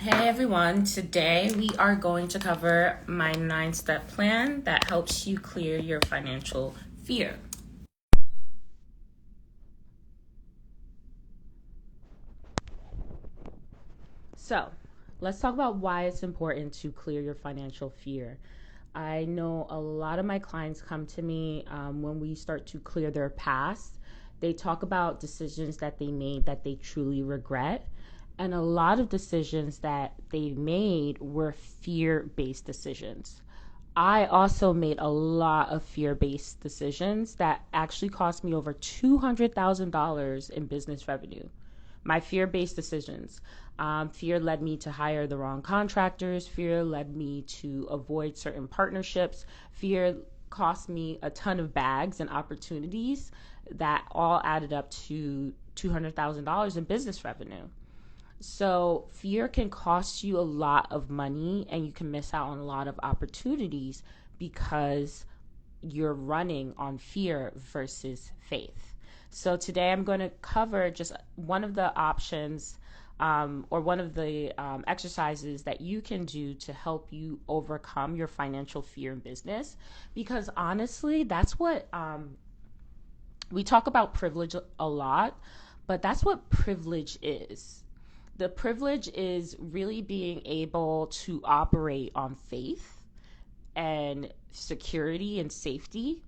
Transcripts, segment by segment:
Hey everyone, today we are going to cover my 9-step plan that helps you clear your financial fear. So, let's talk about why it's important to clear your financial fear. I know a lot of my clients come to me when we start to clear their past. They talk about decisions that they made that they truly regret. And a lot of decisions that they made were fear-based decisions. I also made a lot of fear-based decisions that actually cost me over $200,000 in business revenue. My fear-based decisions. Fear led me to hire the wrong contractors. Fear led me to avoid certain partnerships. Fear cost me a ton of bags and opportunities that all added up to $200,000 in business revenue. So fear can cost you a lot of money and you can miss out on a lot of opportunities because you're running on fear versus faith. So today I'm going to cover just one of the options or one of the exercises that you can do to help you overcome your financial fear in business. Because honestly, that's what we talk about privilege a lot, but that's what privilege is. The privilege is really being able to operate on faith and security and safety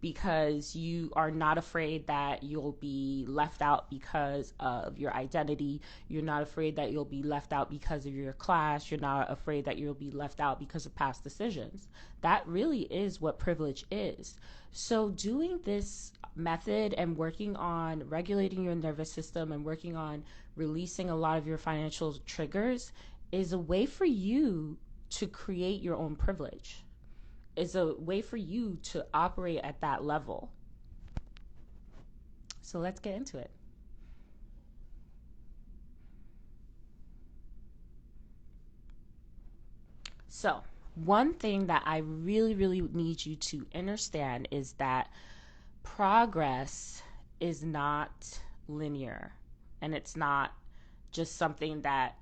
because you are not afraid that you'll be left out because of your identity. You're not afraid that you'll be left out because of your class. You're not afraid that you'll be left out because of past decisions. That really is what privilege is. So doing this method and working on regulating your nervous system and working on releasing a lot of your financial triggers is a way for you to create your own privilege. Is a way for you to operate at that level. So let's get into it. So one thing that I really need you to understand is that progress is not linear, and it's not just something that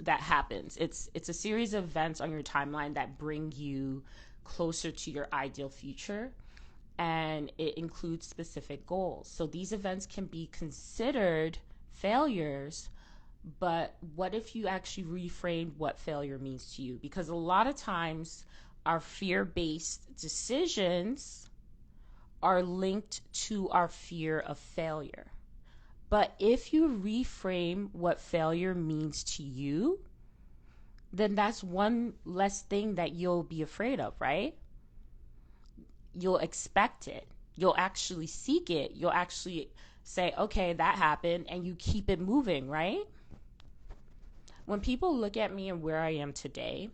that happens. It's a series of events on your timeline that bring you closer to your ideal future, and it includes specific goals. So these events can be considered failures, but what if you actually reframed what failure means to you? Because a lot of times our fear-based decisions are linked to our fear of failure. But if you reframe what failure means to you, then that's one less thing that you'll be afraid of, right? You'll expect it. You'll actually seek it. You'll actually say, okay, that happened, and you keep it moving, right? When people look at me and where I am today,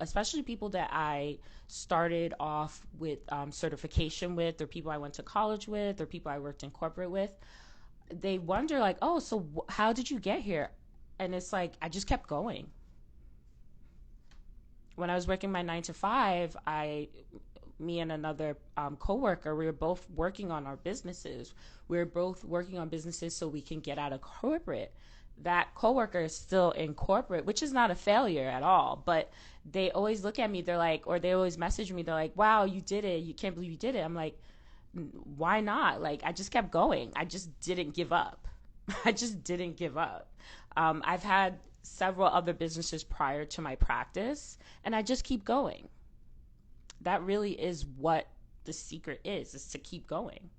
especially people that I started off with certification with, or people I went to college with, or people I worked in corporate with, they wonder like, oh, so how did you get here? And it's like, I just kept going. When I was working my 9 to 5, me and another coworker, we were both working on our businesses. We were both working on businesses so we can get out of corporate. That coworker is still in corporate, which is not a failure at all. But they always look at me, they're like, or they always message me, they're like, wow, you did it. You can't believe you did it. I'm like, why not? Like, I just kept going. I just didn't give up. I just didn't give up. I've had several other businesses prior to my practice, and I just keep going. That really is what the secret is to keep going.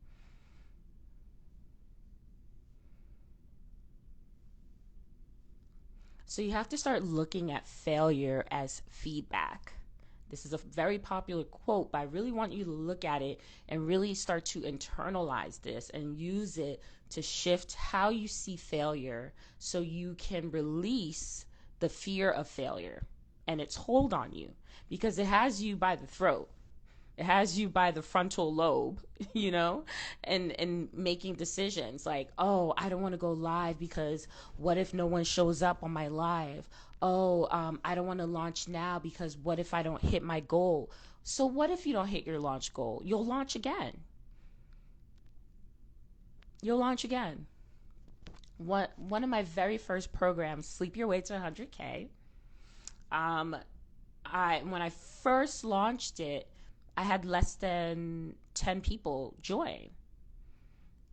So you have to start looking at failure as feedback. This is a very popular quote, but I really want you to look at it and really start to internalize this and use it to shift how you see failure so you can release the fear of failure and its hold on you, because it has you by the throat. It has you by the frontal lobe, and making decisions like, oh, I don't want to go live because what if no one shows up on my live? Oh, I don't want to launch now because what if I don't hit my goal? So what if you don't hit your launch goal? You'll launch again. You'll launch again. one of my very first programs, Sleep Your Way to 100K. When I first launched it, I had less than 10 people join.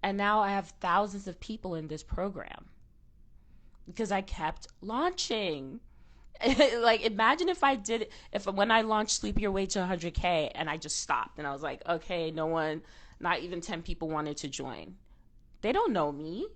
And now I have thousands of people in this program because I kept launching. Like, imagine if when I launched Sleep Your Way to 100K and I just stopped and I was like, okay, no one, not even 10 people wanted to join. They don't know me.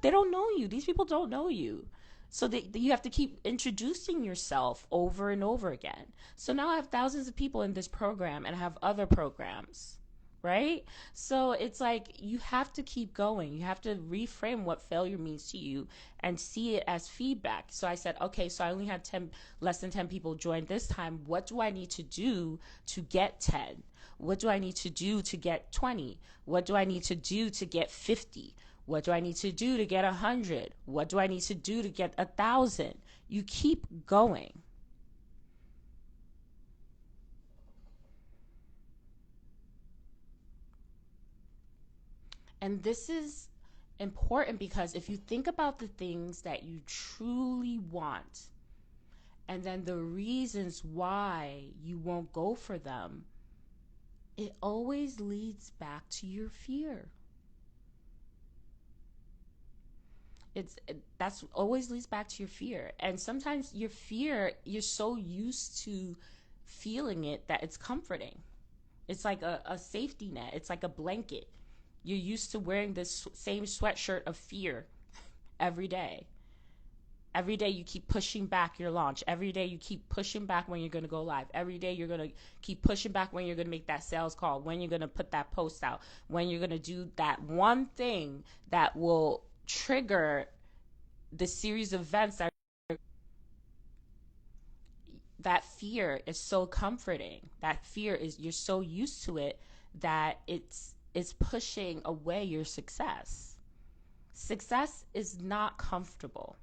They don't know you. These people don't know you. So you have to keep introducing yourself over and over again. So now I have thousands of people in this program and I have other programs, right? So it's like you have to keep going. You have to reframe what failure means to you and see it as feedback. So I said, okay, so I only had less than 10 people join this time. What do I need to do to get 10? What do I need to do to get 20? What do I need to do to get 50? What do I need to do to get 100? What do I need to do to get 1,000? You keep going. And this is important because if you think about the things that you truly want and then the reasons why you won't go for them, it always leads back to your fear. That's always leads back to your fear. And sometimes your fear, you're so used to feeling it that it's comforting. It's like a safety net. It's like a blanket. You're used to wearing this same sweatshirt of fear every day. Every day you keep pushing back your launch. Every day you keep pushing back when you're going to go live. Every day you're going to keep pushing back when you're going to make that sales call, when you're going to put that post out, when you're going to do that one thing that will trigger the series of events that fear is so comforting. That fear is, you're so used to it that it's pushing away your success. Success is not comfortable.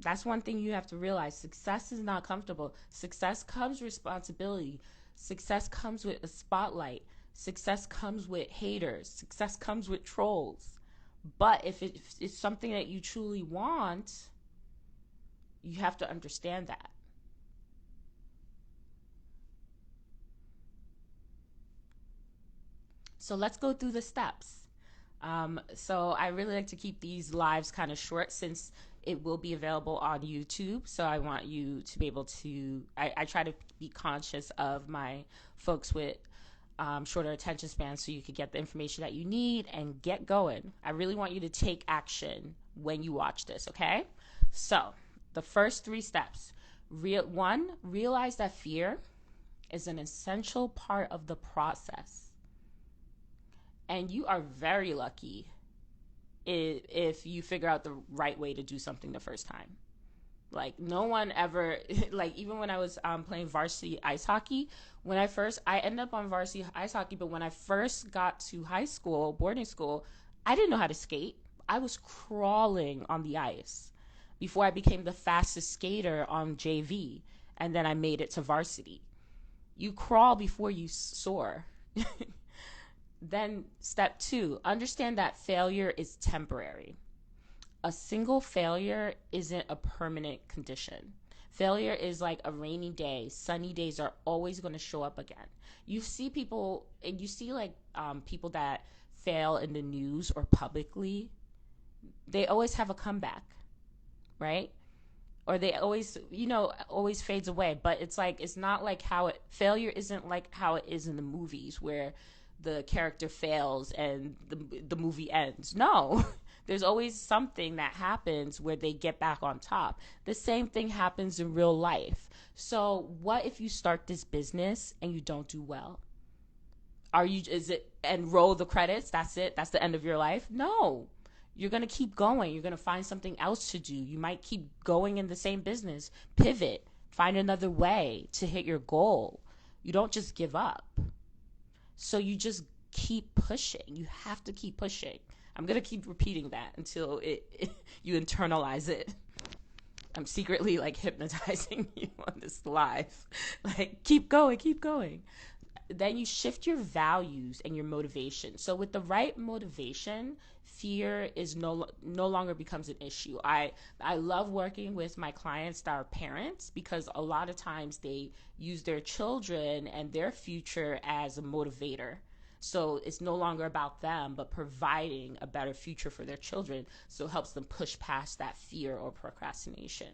That's one thing you have to realize. Success is not comfortable. Success comes with responsibility. Success comes with a spotlight. Success comes with haters. Success comes with trolls. But if it's something that you truly want, you have to understand that. So let's go through the steps. So I really like to keep these lives kind of short since it will be available on YouTube. So I want you to be able to, I try to be conscious of my folks with shorter attention spans so you could get the information that you need and get going. I really want you to take action when you watch this, okay? So the first 3 steps. 1, realize that fear is an essential part of the process. And you are very lucky if you figure out the right way to do something the first time. Like, no one ever, like, even when I was playing varsity ice hockey, I ended up on varsity ice hockey, but when I first got to high school, boarding school, I didn't know how to skate. I was crawling on the ice before I became the fastest skater on JV, and then I made it to varsity. You crawl before you soar. Then step 2, understand that failure is temporary. A single failure isn't a permanent condition. Failure is like a rainy day. Sunny days are always going to show up again. You see people, and you see like people that fail in the news or publicly, they always have a comeback, right? Or they always, always fades away. But it's like, it's not like failure isn't like how it is in the movies where the character fails and the movie ends. No, there's always something that happens where they get back on top. The same thing happens in real life. So what if you start this business and you don't do well? And roll the credits? That's it? That's the end of your life? No. You're going to keep going. You're going to find something else to do. You might keep going in the same business. Pivot. Find another way to hit your goal. You don't just give up. So you just keep pushing. You have to keep pushing. I'm going to keep repeating that until you internalize it. I'm secretly like hypnotizing you on this live. Like, keep going, keep going. then you shift your values and your motivation. So with the right motivation, fear is no longer becomes an issue. I love working with my clients that are parents, because a lot of times they use their children and their future as a motivator. So it's no longer about them, but providing a better future for their children. So it helps them push past that fear or procrastination.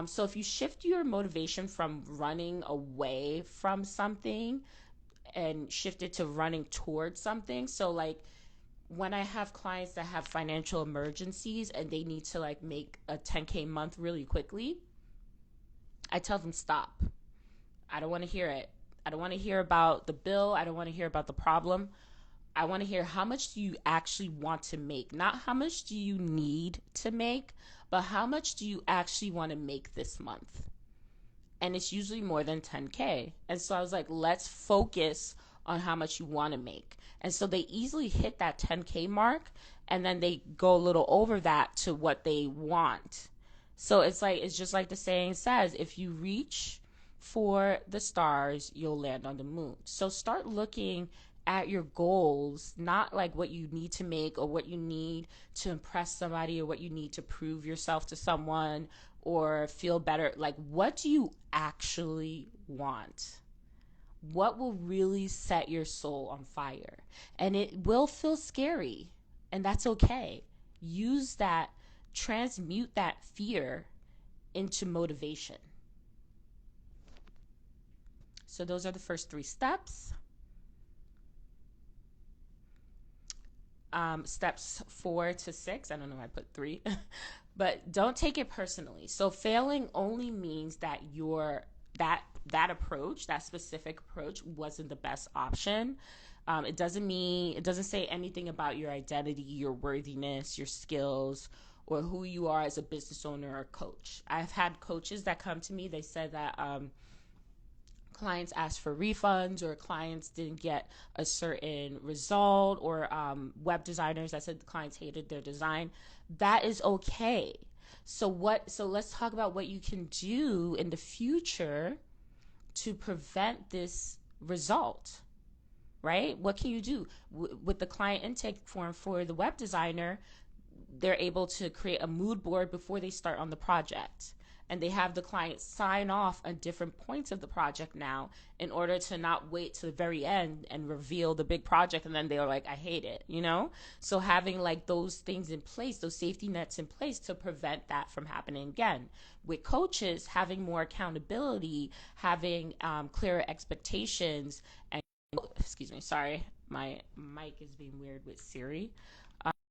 So if you shift your motivation from running away from something and shift it to running towards something. So like when I have clients that have financial emergencies and they need to like make a 10K month really quickly, I tell them stop. I don't want to hear it. I don't want to hear about the bill. I don't want to hear about the problem. I want to hear, how much do you actually want to make? Not how much do you need to make, but how much do you actually want to make this month? And it's usually more than 10K. And so I was like, let's focus on how much you want to make. And so they easily hit that 10K mark, and then they go a little over that to what they want. So it's just like the saying says, if you reach for the stars, you'll land on the moon. So start looking at your goals, not like what you need to make or what you need to impress somebody or what you need to prove yourself to someone or feel better. Like, what do you actually want? What will really set your soul on fire? And it will feel scary, and that's okay. Use that, transmute that fear into motivation. So those are the first 3 steps. Steps 4 to 6. I don't know why I put 3, but don't take it personally. So failing only means that that approach, that specific approach, wasn't the best option. It doesn't say anything about your identity, your worthiness, your skills, or who you are as a business owner or coach. I've had coaches that come to me. They said that clients asked for refunds, or clients didn't get a certain result, or web designers that said the clients hated their design. That is okay. So let's talk about what you can do in the future to prevent this result, right? What can you do? With the client intake form for the web designer, they're able to create a mood board before they start on the project. And they have the client sign off on different points of the project now, in order to not wait to the very end and reveal the big project and then they're like, I hate it, you know? So having like those things in place, those safety nets in place to prevent that from happening again. With coaches, having more accountability, having clearer expectations, and excuse me, sorry, my mic is being weird with Siri.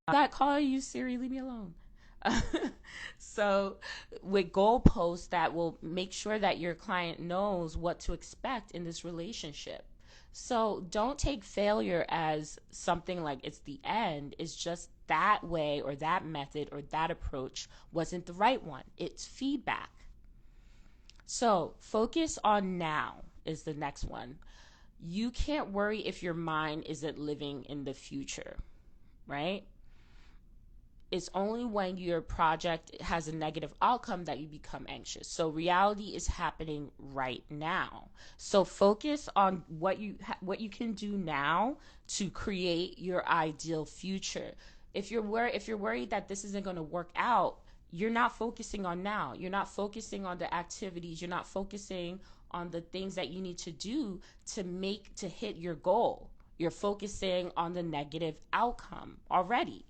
That call you, Siri, leave me alone. So with goalposts that will make sure that your client knows what to expect in this relationship. So don't take failure as something like it's the end. It's just that way or that method or that approach wasn't the right one. It's feedback. So focus on now is the next one. You can't worry if your mind isn't living in the future, right? It's only when your project has a negative outcome that you become anxious. So reality is happening right now. So focus on what you can do now to create your ideal future. If you're worried that this isn't going to work out, you're not focusing on now. You're not focusing on the activities. You're not focusing on the things that you need to do to hit your goal. You're focusing on the negative outcome already.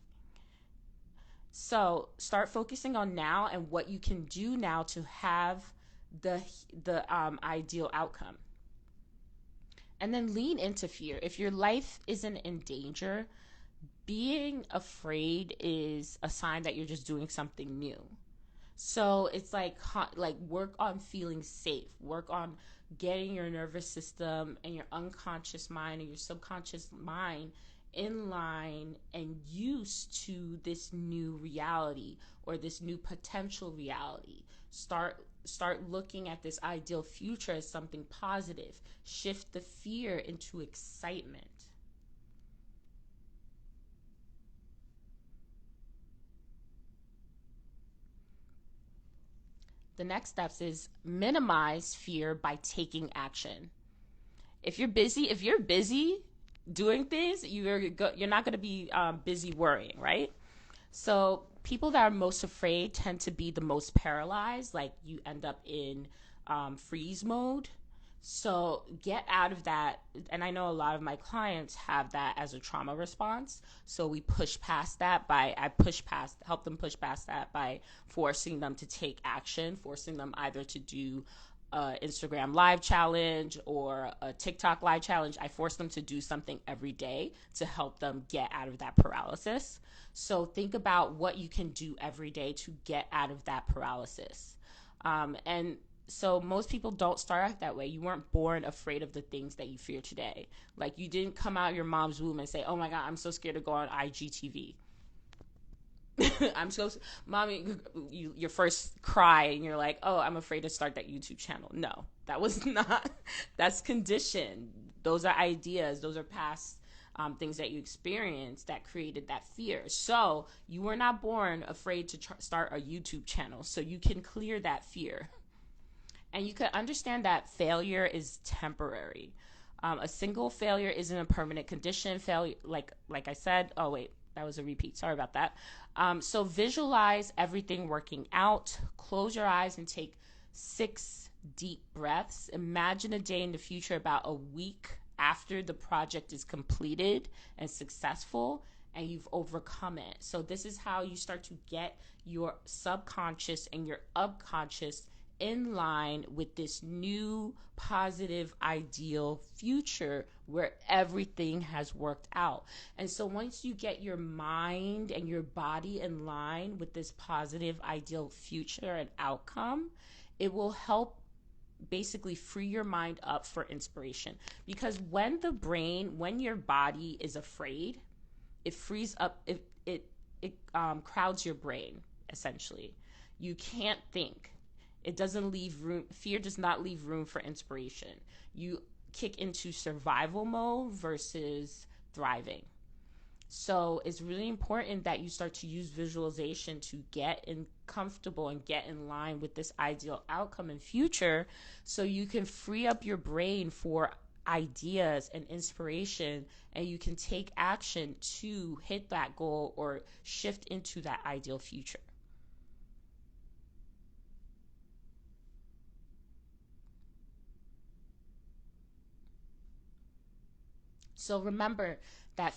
So start focusing on now and what you can do now to have the ideal outcome. And then lean into fear. If your life isn't in danger, being afraid is a sign that you're just doing something new. So it's like work on feeling safe. Work on getting your nervous system and your unconscious mind and your subconscious mind in line and used to this new reality or this new potential reality. Start looking at this ideal future as something positive. Shift the fear into excitement. The next steps is minimize fear by taking action. If you're busy doing things, you're not going to be busy worrying, right? So people that are most afraid tend to be the most paralyzed. Like you end up in freeze mode. So get out of that. And I know a lot of my clients have that as a trauma response. So we push past that help them push past that by forcing them to take action, forcing them either to do Instagram live challenge or a TikTok live challenge. I force them to do something every day to help them get out of that paralysis. So think about what you can do every day to get out of that paralysis. And so most people don't start out that way. You weren't born afraid of the things that you fear today. Like you didn't come out of your mom's womb and say, "Oh my God, I'm so scared to go on IGTV." I'm so, mommy, your first cry and you're like, "Oh, I'm afraid to start that YouTube channel." No, that was not, that's conditioned. Those are ideas. Those are past things that you experienced that created that fear. So you were not born afraid to start a YouTube channel. So you can clear that fear. And you can understand that failure is temporary. A single failure isn't a permanent condition. Failure, like I said, oh wait, that was a repeat. Sorry about that. So visualize everything working out. Close your eyes and take 6 deep breaths. Imagine a day in the future about a week after the project is completed and successful and you've overcome it. So this is how you start to get your subconscious and your subconscious in line with this new positive ideal future where everything has worked out. And so once you get your mind and your body in line with this positive ideal future and outcome, it will help basically free your mind up for inspiration. Because when your body is afraid, it frees up, it crowds your brain, essentially. You can't think. It doesn't leave room. Fear does not leave room for inspiration. You kick into survival mode versus thriving. So it's really important that you start to use visualization to get comfortable and get in line with this ideal outcome in future, so you can free up your brain for ideas and inspiration, and you can take action to hit that goal or shift into that ideal future. So remember that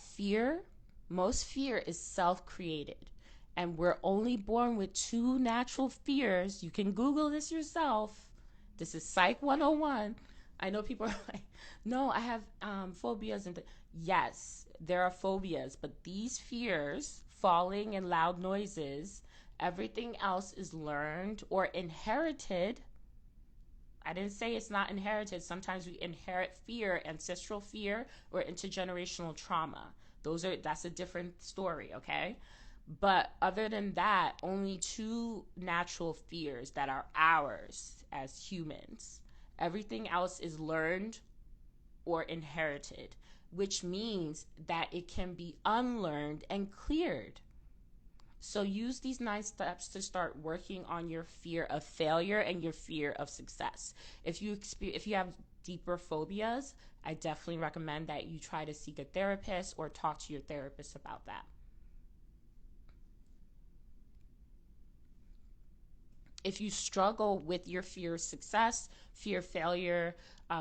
most fear is self-created. And we're only born with 2 natural fears. You can Google this yourself. This is Psych 101. I know people are like, no, I have phobias. Yes, there are phobias, but these fears, falling and loud noises, everything else is learned or inherited. I didn't say it's not inherited. Sometimes we inherit fear, ancestral fear, or intergenerational trauma. That's a different story, okay? But other than that, only 2 natural fears that are ours as humans. Everything else is learned or inherited, which means that it can be unlearned and cleared. So use these 9 steps to start working on your fear of failure and your fear of success. If you have deeper phobias, I definitely recommend that you try to seek a therapist or talk to your therapist about that. If you struggle with your fear of success, fear of failure,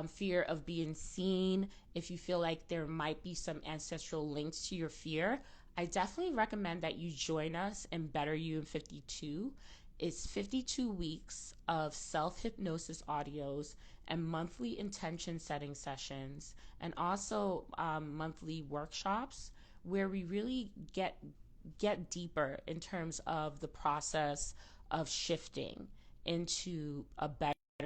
fear of being seen, if you feel like there might be some ancestral links to your fear, I definitely recommend that you join us in Better You in 52. It's 52 weeks of self-hypnosis audios and monthly intention setting sessions, and also monthly workshops where we really get deeper in terms of the process of shifting into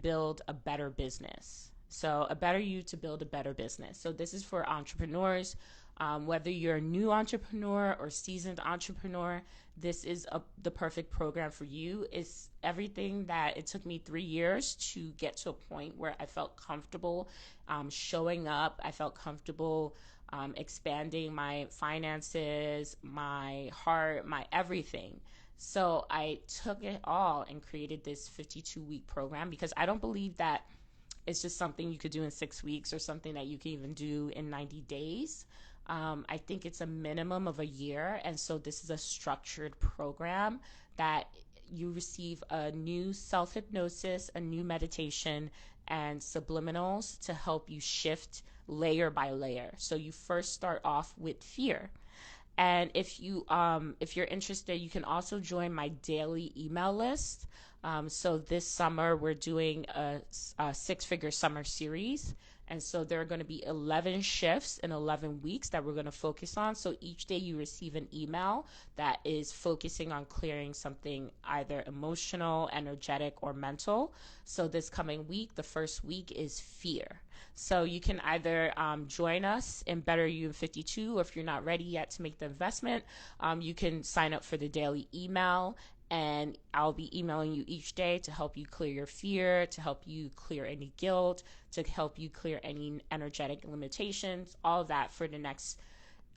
build a better business. So a better you to build a better business. So this is for entrepreneurs. Whether you're a new entrepreneur or seasoned entrepreneur, this is the perfect program for you. It's everything that it took me 3 years to get to a point where I felt comfortable showing up. I felt comfortable expanding my finances, my heart, my everything. So I took it all and created this 52-week program because I don't believe that it's just something you could do in 6 weeks or something that you can even do in 90 days. I think it's a minimum of a year. And so this is a structured program that you receive a new self-hypnosis, a new meditation, and subliminals to help you shift layer by layer. So you first start off with fear. And if you're interested, you can also join my daily email list. So this summer we're doing a six-figure summer series. And so there are going to be 11 shifts in 11 weeks that we're going to focus on. So each day you receive an email that is focusing on clearing something either emotional, energetic, or mental. So this coming week, the first week is fear. So you can either join us in Better You in 52, or if you're not ready yet to make the investment, you can sign up for the daily email. And I'll be emailing you each day to help you clear your fear, to help you clear any guilt, to help you clear any energetic limitations, all of that for the next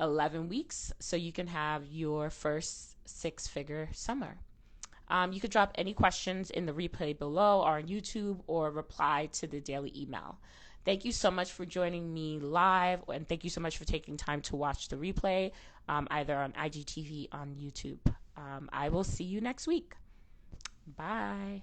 11 weeks so you can have your first six-figure summer. You could drop any questions in the replay below or on YouTube or reply to the daily email. Thank you so much for joining me live, and thank you so much for taking time to watch the replay, either on IGTV or on YouTube. I will see you next week. Bye.